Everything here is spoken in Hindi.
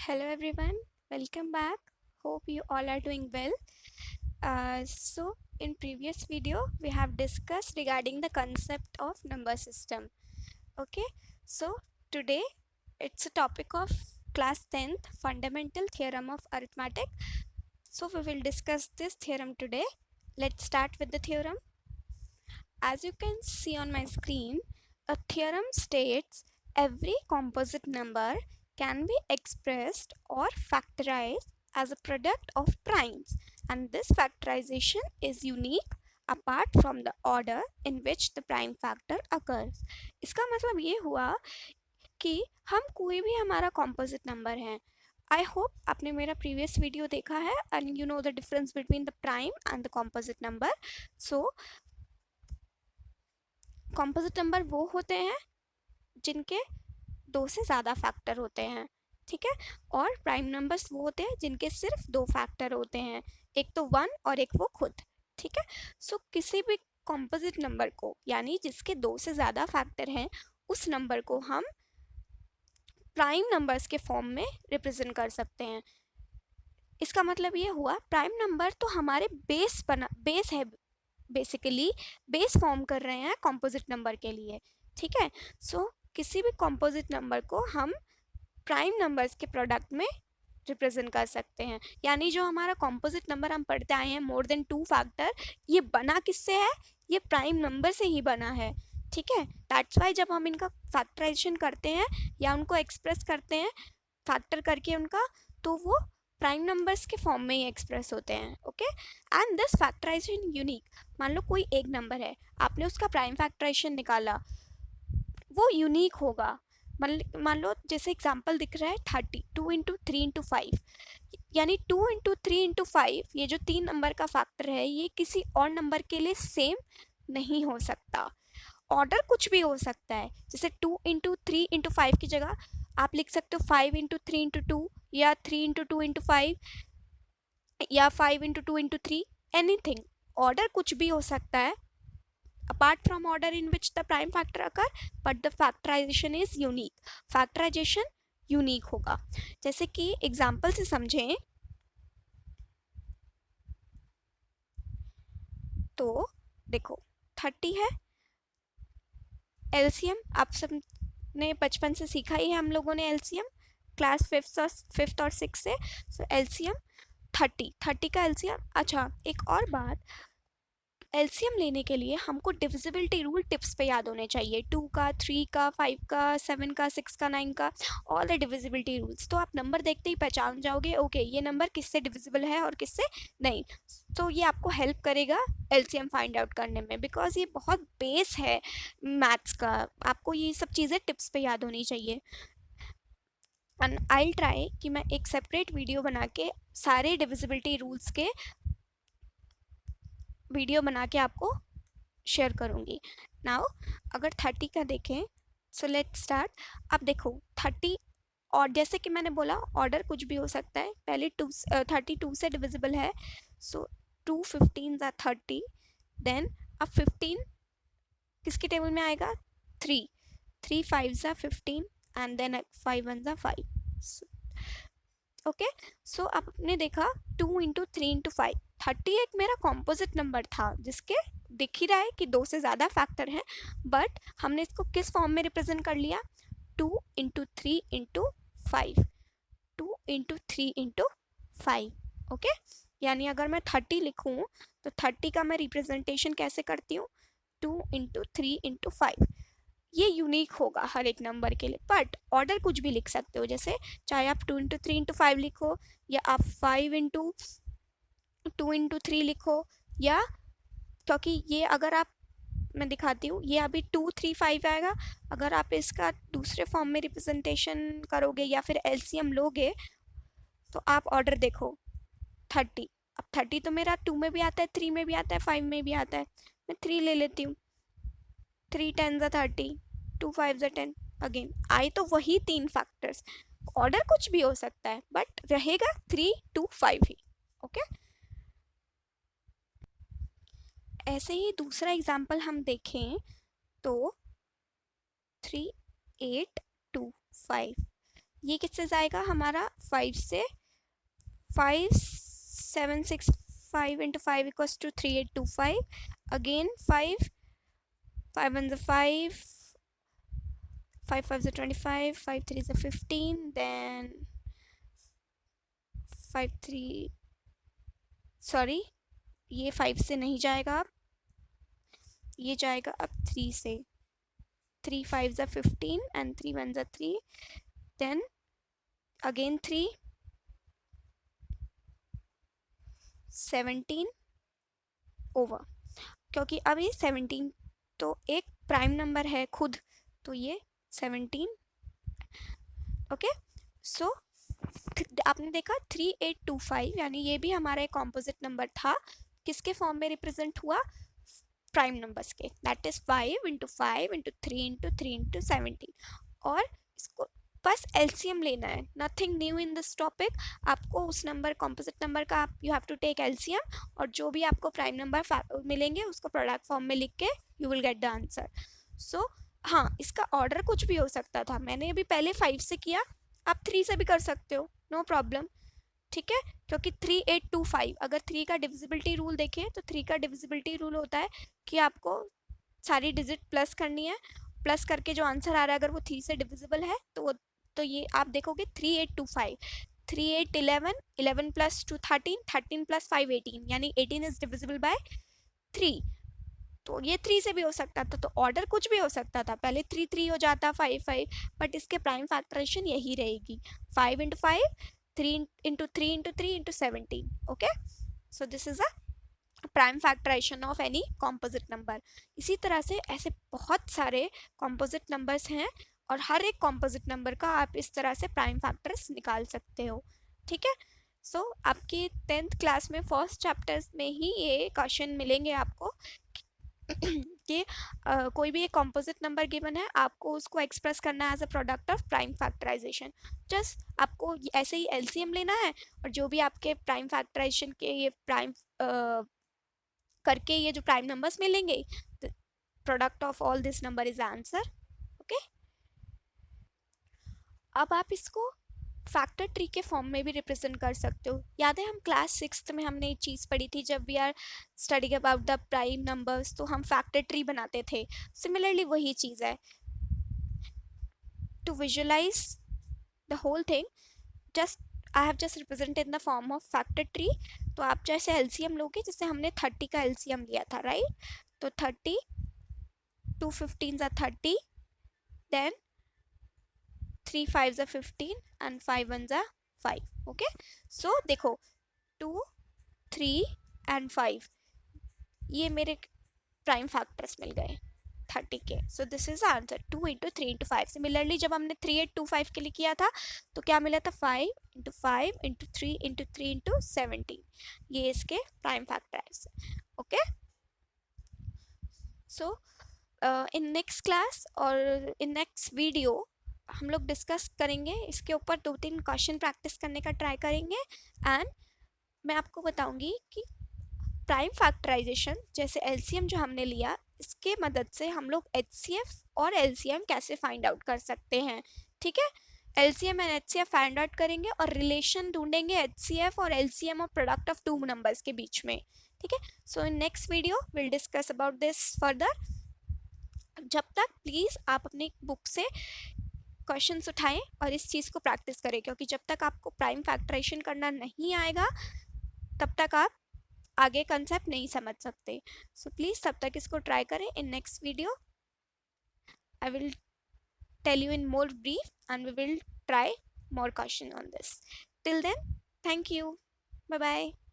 Hello everyone, welcome back. Hope you all are doing well. In previous video we have discussed regarding the concept of number system. Okay, so today it's a topic of class 10th fundamental theorem of arithmetic. So we will discuss this theorem today. Let's start with the theorem. As you can see on my screen, a theorem states every composite number can be expressed or factorized as a product of primes, and this factorization is unique apart from the order in which the prime factor occurs. इसका मतलब ये हुआ कि हम कोई भी हमारा composite number है. I hope आपने मेरा previous video देखा है and you know the difference between the prime and the composite number. So composite number वो होते हैं जिनके दो से ज़्यादा फैक्टर होते हैं, ठीक है, और प्राइम नंबर्स वो होते हैं जिनके सिर्फ दो फैक्टर होते हैं, एक तो वन और एक वो खुद, ठीक है. सो किसी भी कॉम्पोजिट नंबर को यानी जिसके दो से ज़्यादा फैक्टर हैं उस नंबर को हम प्राइम नंबर्स के फॉर्म में रिप्रेजेंट कर सकते हैं. इसका मतलब ये हुआ प्राइम नंबर तो हमारे बेस है, बेसिकली बेस फॉर्म कर रहे हैं कॉम्पोजिट नंबर के लिए, ठीक है. सो किसी भी कॉम्पोजिट नंबर को हम प्राइम नंबर्स के प्रोडक्ट में रिप्रेजेंट कर सकते हैं. यानी जो हमारा कॉम्पोजिट नंबर हम पढ़ते आए हैं मोर देन टू फैक्टर, ये बना किससे है? ये प्राइम नंबर से ही बना है, ठीक है. दैट्स वाई जब हम इनका फैक्टराइजेशन करते हैं या उनको एक्सप्रेस करते हैं फैक्टर करके उनका, तो वो प्राइम नंबर्स के फॉर्म में ही एक्सप्रेस होते हैं. Okay, and this factorisation unique. मान लो कोई एक नंबर है, आपने उसका प्राइम फैक्टराइजेशन निकाला, वो यूनिक होगा. मान लो जैसे एग्जांपल दिख रहा है 30, 2 इंटू 3 इंटू 5, यानी 2 इंटू 3 इंटू 5, ये जो 3 नंबर का फैक्टर है ये किसी और नंबर के लिए सेम नहीं हो सकता. ऑर्डर कुछ भी हो सकता है. जैसे 2 इंटू 3 इंटू 5 की जगह आप लिख सकते हो 5 इंटू 3 इंटू 2, या 3 इंटू 2 इंटू 5, या 5 इंटू 2 इंटू 3. एनीथिंग, ऑर्डर कुछ भी हो सकता है apart from order in which the prime factor occur, but the factorization is unique. factorization unique होगा. जैसे कि एग्जाम्पल से समझें तो देखो 30 है, एलसीएम आप सब ने बचपन से सीखा ही है, हम लोगों ने एलसीएम क्लास फिफ्थ और सिक्स से. सो एलसीएम 30 का एलसीएम. अच्छा, एक और बात, एलसीएम लेने के लिए हमको डिविजिबिलिटी रूल टिप्स पे याद होने चाहिए. 2 का, 3 का, 5 का, 7 का, 6 का, 9 का, ऑल द डिविजिबिलिटी रूल्स. तो आप नंबर देखते ही पहचान जाओगे ओके ये नंबर किससे डिविजिबल है और किससे नहीं. तो ये आपको हेल्प करेगा एलसीएम फाइंड आउट करने में, बिकॉज ये बहुत बेस है मैथ्स का. आपको ये सब चीज़ें टिप्स पे याद होनी चाहिए. एंड आई ट्राई कि मैं एक सेपरेट वीडियो बना के सारे डिविजिबिलिटी रूल्स के वीडियो बना के आपको शेयर करूँगी. नाउ अगर 30 का देखें, सो लेट्स स्टार्ट. अब देखो 30, और जैसे कि मैंने बोला ऑर्डर कुछ भी हो सकता है. पहले 32 से डिविजिबल है, सो 2 15 ज़ा 30. देन अब 15 किसके टेबल में आएगा? 3 5 ज़ा 15, एंड देन 5 1 ज़ा 5. ओके, सो आपने देखा 2 इंटू 3 इंटू 5, 30 एक मेरा कॉम्पोजिट नंबर था जिसके दिख ही रहा है कि दो से ज़्यादा फैक्टर हैं, बट हमने इसको किस फॉर्म में रिप्रेजेंट कर लिया? 2 into 3 into 5, 2 into 3 into 5. Okay, यानी अगर मैं 30 लिखूँ तो 30 का मैं रिप्रेजेंटेशन कैसे करती हूँ? 2 इंटू 3 इंटू 5. ये यूनिक होगा हर एक नंबर के लिए, बट ऑर्डर कुछ भी लिख सकते हो. जैसे चाहे आप 2 इंटू 3 इंटू 5 लिखो, या आप 5 इंटू 2 इंटू 3 लिखो, या क्योंकि ये अगर आप, मैं दिखाती हूँ, ये अभी 2 3 5 आएगा. अगर आप इसका दूसरे फॉर्म में रिप्रेजेंटेशन करोगे या फिर एलसीएम लोगे तो आप ऑर्डर देखो 30. अब 30 तो मेरा 2 में भी आता है, 3 में भी आता है, 5 में भी आता है. मैं 3 ले लेती हूँ. 3 10 ज़ा 30, 2 5 ज़ा 10. अगेन आए तो वही तीन फैक्टर्स. ऑर्डर कुछ भी हो सकता है बट रहेगा 3 2 5 ही. ओके, ऐसे ही दूसरा एग्जाम्पल हम देखें तो 3 8 2 5, ये किससे जाएगा हमारा 5 से, 5 7 6 5 into 5 equals to 3825, again 5 5 1 is 5, 5 5 is 25, 5 3 is 15, then 5 3, sorry ये 5 से नहीं जाएगा अब, ये जाएगा अब 3 से, 3 5 is 15 and 3 1 is 3, then again 3 17 over, क्योंकि अब ये 17 तो एक प्राइम नंबर है खुद, तो ये 17, ओके। सो आपने देखा 3825 यानी ये भी हमारा एक कॉम्पोजिट नंबर था, किसके फॉर्म में रिप्रेजेंट हुआ, प्राइम नंबर्स के, that is 5 into 5 into 3 into 3 into 17, और इसको बस एलसीएम लेना है, nothing new in this topic. आपको उस नंबर कॉम्पोजिट नंबर का you have to take LCM, और जो भी आपको प्राइम नंबर मिलेंगे उसको प्रोडक्ट फॉर्म में लिख के you will get the answer. So हाँ, इसका ऑर्डर कुछ भी हो सकता था, मैंने अभी पहले 5 से किया, आप 3 से भी कर सकते हो, नो प्रॉब्लम, ठीक है। क्योंकि 3825 अगर 3 का डिविजिबिलिटी रूल देखें तो 3 का डिविजिबिलिटी रूल होता है कि आपको सारी डिजिट प्लस करनी है, प्लस करके जो आंसर आ रहा है अगर वो 3 से डिविजिबल है तो ये आप देखोगे 3825, 3 8 11, 11 प्लस 2 13, 13 प्लस 5 18, यानी 18 इज डिविजिबल बाय 3, तो ये 3 से भी हो सकता था, तो ऑर्डर कुछ भी हो सकता था, पहले 3 3 हो जाता, 5 5, बट इसके प्राइम फैक्टराइजेशन यही रहेगी, 5 into 5, 3 into 3 into 3 into 17, okay. So this is a prime factorisation of any composite number. इसी तरह से ऐसे बहुत सारे कॉम्पोजिट नंबर्स हैं, और हर एक कॉम्पोजिट नंबर का आप इस तरह से प्राइम फैक्टर्स निकाल सकते हो, ठीक है। सो आपकी 10th क्लास में फर्स्ट चैप्टर्स में ही ये क्वेश्चन मिलेंगे आपको कि कोई भी एक कॉम्पोजिट नंबर गिवन है, आपको उसको एक्सप्रेस करना है as a product of prime factorisation. Just आपको ऐसे ही एलसीएम लेना है, और जो भी आपके प्राइम फैक्टराइजेशन के ये प्राइम करके ये जो प्राइम नंबर्स मिलेंगे, product of all this number is answer, okay. अब आप इसको फैक्टर ट्री के फॉर्म में भी रिप्रेजेंट कर सकते हो। याद है हम क्लास 6th में हमने एक चीज़ पढ़ी थी, जब we are studying about the prime numbers तो हम फैक्टर ट्री बनाते थे, सिमिलरली वही चीज़ है। To visualise the whole thing, just I have just represent in the form of factor tree. तो आप जैसे एलसीएम लोगे, जैसे हमने 30 का एलसीएम लिया था, राइट, तो 30 2 15 are 30, then 3 5 are 15 and 5 1 are 5, okay। so देखो 2 3 and 5 ये मेरे प्राइम फैक्टर्स मिल गए 30 के, सो this is answer 2 into 3 into 5। Similarly जब हमने 3825 के लिए किया था तो क्या मिला था, 5 इंटू 5 इंटू 3 इंटू 3 इंटू 17, ये इसके prime factors, okay. So in next class और इन नेक्स्ट वीडियो हम लोग डिस्कस करेंगे इसके ऊपर, 2-3 क्वेश्चन प्रैक्टिस करने का ट्राई करेंगे, एंड मैं आपको बताऊंगी कि प्राइम फैक्टराइजेशन जैसे एलसीएम जो हमने लिया, इसके मदद से हम लोग एचसीएफ और एलसीएम कैसे फाइंड आउट कर सकते हैं, ठीक है। LCM and HCF find out करेंगे और रिलेशन ढूंढेंगे एचसीएफ और एलसीएम और प्रोडक्ट ऑफ टू नंबर्स के बीच में, ठीक है। So in next video will discuss about this further. जब तक प्लीज़ आप अपनी बुक से क्वेश्चंस उठाएं और इस चीज़ को प्रैक्टिस करें, क्योंकि जब तक आपको प्राइम फैक्टराइजेशन करना नहीं आएगा तब तक आप आगे कंसेप्ट नहीं समझ सकते। सो प्लीज़ तब तक इसको ट्राई करें। In next video I will tell you in more brief and we will try more question on this. Till then, thank you. Bye bye.